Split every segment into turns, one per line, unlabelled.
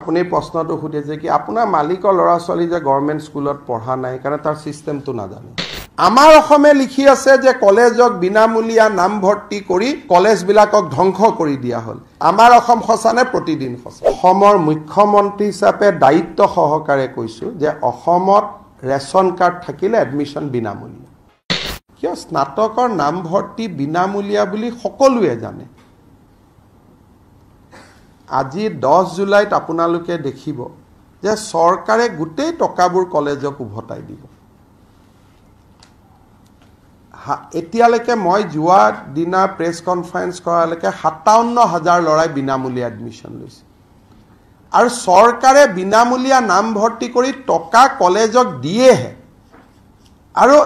আপুনি প্ৰশ্নটো সুধিছে কি আপোনাৰ মালিকৰ ল'ৰা ছোৱালী যে গভৰ্ণমেণ্ট স্কুলত পঢ়া নাই কাৰণ তাৰ সিস্টেমটো নাজানে আমাৰ অসমে লিখি আছে যে কলেজক বিনামূলীয়া নামভৰ্তি কৰি কলেজবিলাকক ধ্বংস কৰি দিয়া হল আমাৰ অসম খসানে প্ৰতিদিন খসা অসমৰ মুখ্যমন্ত্ৰী হিচাপে দায়িত্ব সহকাৰে কৈছো যে অসমত ৰেশন কাৰ্ড থাকিলে এডমিশন বিনামূলীয়া কিয় স্নাতকৰ নামভৰ্তি বিনামূলীয়া বুলি সকলোৱে জানে আজি 10 জুলাইত আপোনালোকে দেখিব যে সৰকাৰে গুটেই টকাবোৰ কলেজক উভতাই দিব এতিয়ালৈকে মই যোৱা দিনা প্ৰেছ কনফাৰেন্স কৰালৈকে ৫৭,০০০ লৰাই বিনামূলীয়া এডমিশন লৈছে আৰু সৰকাৰে বিনামূলীয়া নামভৰ্তি কৰি টকা কলেজক দিয়েহে আৰু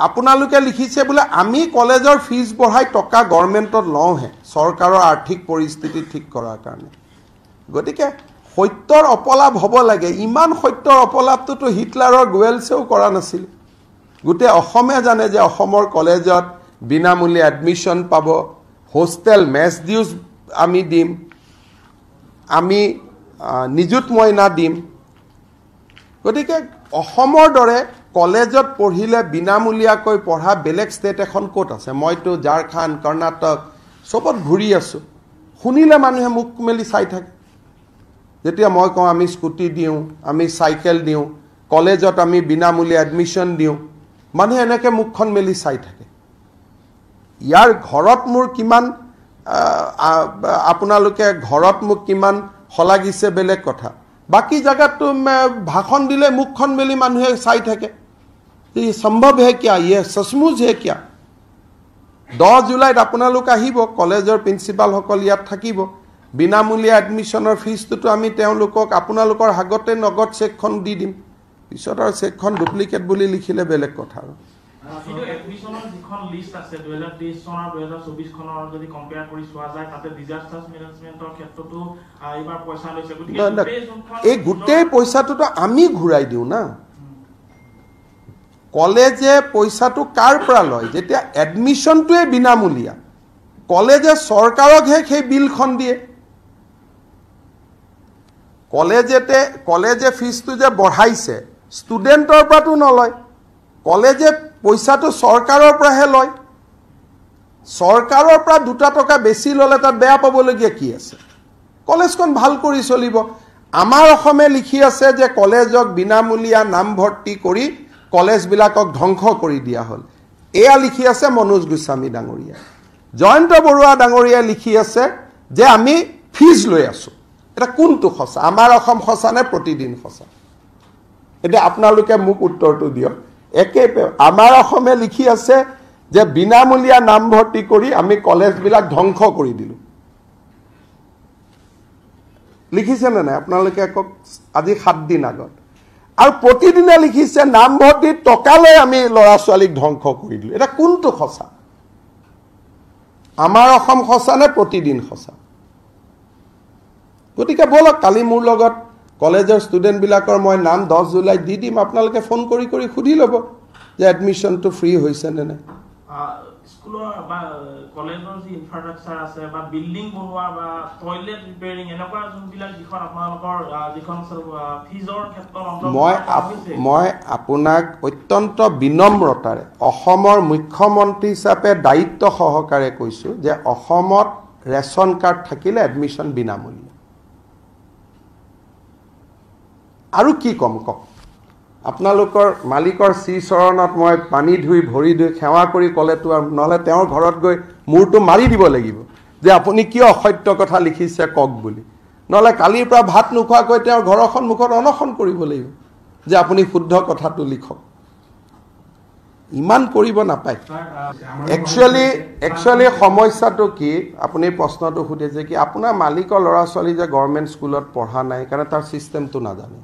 আপোনালোকে লিখিছে বোলে আমি কলেজৰ ফিজ বঢ়াই টকা গভৰ্ণমেণ্টত লওঁহে সৰকাৰৰ আৰ্থিক পৰিস্থিতি ঠিক কৰাৰ কাৰণে গতিকে সত্যৰ অপলাপ হ'ব লাগে ইমান সত্যৰ অপলাপটো হিটলাৰৰ গোৱেলছেও কৰা নাছিল গুটে অসমে জানে যে অসমৰ কলেজত বিনামূলীয়া এডমিশন পাব হোস্টেল মেছ ডিউজ আমি দিম আমি নিযুত মইনা দিম গতিকে অসমৰ দৰে কলেজত পঢ়িলে বিনামূলীয়াকৈ পঢ়া বেলেগ ষ্টেট এখন ক'ত আছে মইতো ঝাৰখণ্ড কৰ্ণাটক সবত ঘূৰি আছো শুনিলে মানুহে মুখ মেলি চাই থাকে যেতিয়া মই কওঁ আমি স্কুটি দিওঁ আমি চাইকেল দিওঁ কলেজত আমি বিনামূলীয়া এডমিশন দিওঁ মানুহে এনেকে মুখখন মেলি চাই থাকে ইয়াৰ ঘৰত মোৰ কিমান আপোনালোকে ঘৰত মোক কিমান হলাগিছে বেলেগ কথা বাকি জায়গাত ভাষণ দিলে মুখখন মেলি মানুহে চাই থাকে ये संभव है क्या ये सचमुच है क्या 10 जुलाইত আপোনালোক আহিব কলেজৰ প্ৰিন্সিপাল সকল ইয়াত থাকিব বিনামূলীয়া এডমিশনৰ ফিজটো আমি তেওঁলোকক আপোনালোকৰ হাগতে নগদ চেকখন দি দিম পিছত আৰু চেকখন ডুপ্লিকেট বুলি লিখিলে বেলেগ কথা আৰু
কিন্তু এডমিশনৰ যিখন লিষ্ট আছে 2023 চনৰ 2024 খনৰ যদি কম্পেয়াৰ কৰি চোৱা যায় তাতে ডিজাস্টাৰ মেনেজমেন্টৰ ক্ষেত্ৰতো এইবাৰ পইচা লৈছে গতিকে
এই গোটেই পইচাটো আমি ঘূৰাই দিও না কলেজে পইচাটো কাৰ পৰা লয় যেতিয়া এডমিশনটোৱে বিনামূলীয়া কলেজে সৰকাৰকহে সেই বিলখন দিয়ে কলেজে ফিজটো যে বঢ়াইছে ষ্টুডেণ্টৰ পৰাটো নলয় কলেজে পইচাটো সৰকাৰৰ পৰাহে লয় সৰকাৰৰ পৰা 2 টকা বেছি ললে তাত বেয়া পাবলগীয়া কি আছে কলেজখন ভাল কৰি চলিব আমাৰ অসমে লিখি আছে যে কলেজক বিনামূলীয়া নামভৰ্তি কৰি কলেজবিলাকক ধ্বংস কৰি দিয়া হল এয়া লিখি আছে মনোজ গোস্বামী ডাঙৰীয়া জয়ন্ত বৰুৱা ডাঙৰীয়া লিখি আছে যে আমি ফিজ লৈ আছো এটা কোনটো খসা আমাৰ অসম খসানে প্ৰতিদিন খসা এটা আপোনালোকে মোক উত্তৰটো দিয়ক একে আমাৰ অসমে লিখি আছে যে বিনামূলীয়া নামভৰ্তি কৰি আমি কলেজবিলাক ধ্বংস কৰি দিলো লিখিছে না নাই আপোনালোকে আজি 7 দিন আগত আৰু প্ৰতিদিনে লিখিছে নামভৰ্তি টকা লৈ আমি ল'ৰা ছোৱালীক ধ্বংস কৰি দিলো এটা কোনটো খসা আমাৰ অসম খসানে প্ৰতিদিন খসা গতিকে বলক কালি মোৰ লগত কলেজৰ ষ্টুডেণ্ট বিলাকৰ মই নাম 10 জুলাই দি দিম আপোনালোকে ফোন কৰি খুদি ল'ব যে এডমিশনটো ফ্ৰী হৈছে নে নাই
স্কুলৰ বা কলেজৰ যি ইনফ্ৰাষ্ট্ৰাকচাৰ আছে বা বিল্ডিং বনোৱা বা টয়লেট ৰিপেয়াৰিং এনেকুৱা যোনবিলাক দিশত আপোনালোকৰ যিখন ফিজৰ ক্ষেত্ৰত
মই আপোনাক অত্যন্ত বিনম্ৰতাৰে অসমৰ মুখ্যমন্ত্ৰী হিচাপে দায়িত্ব সহকাৰে কৈছো যে অসমত ৰেশন কাৰ্ড থাকিলে এডমিশন বিনামূলীয়া আৰু কি কম কক আপোনালোকৰ মালিকৰ শ্ৰীচৰণত মই পানী ধুই ভৰি ধুই সেৱা কৰি ক'লেতো নহলে তেওঁৰ ঘৰত গৈ মূৰটো মাৰি দিব লাগিব যে আপুনি কিয় অসত্য কথা লিখিছে কক বুলি নহলে কালিৰ পৰা ভাত নোখোৱাকৈ তেওঁৰ ঘৰৰ সন্মুখত অনশন কৰিব লাগিব যে আপুনি শুদ্ধ কথাটো লিখক ইমান কৰিব নাপায় একচুয়ালি সমস্যাটো কি আপুনি প্ৰশ্নটো সুধিছে কি আপোনাৰ মালিকৰ ল'ৰা ছোৱালী যে গভৰ্ণমেণ্ট স্কুলত পঢ়া নাই কাৰণ তাৰ সিস্টেমটো নাজানে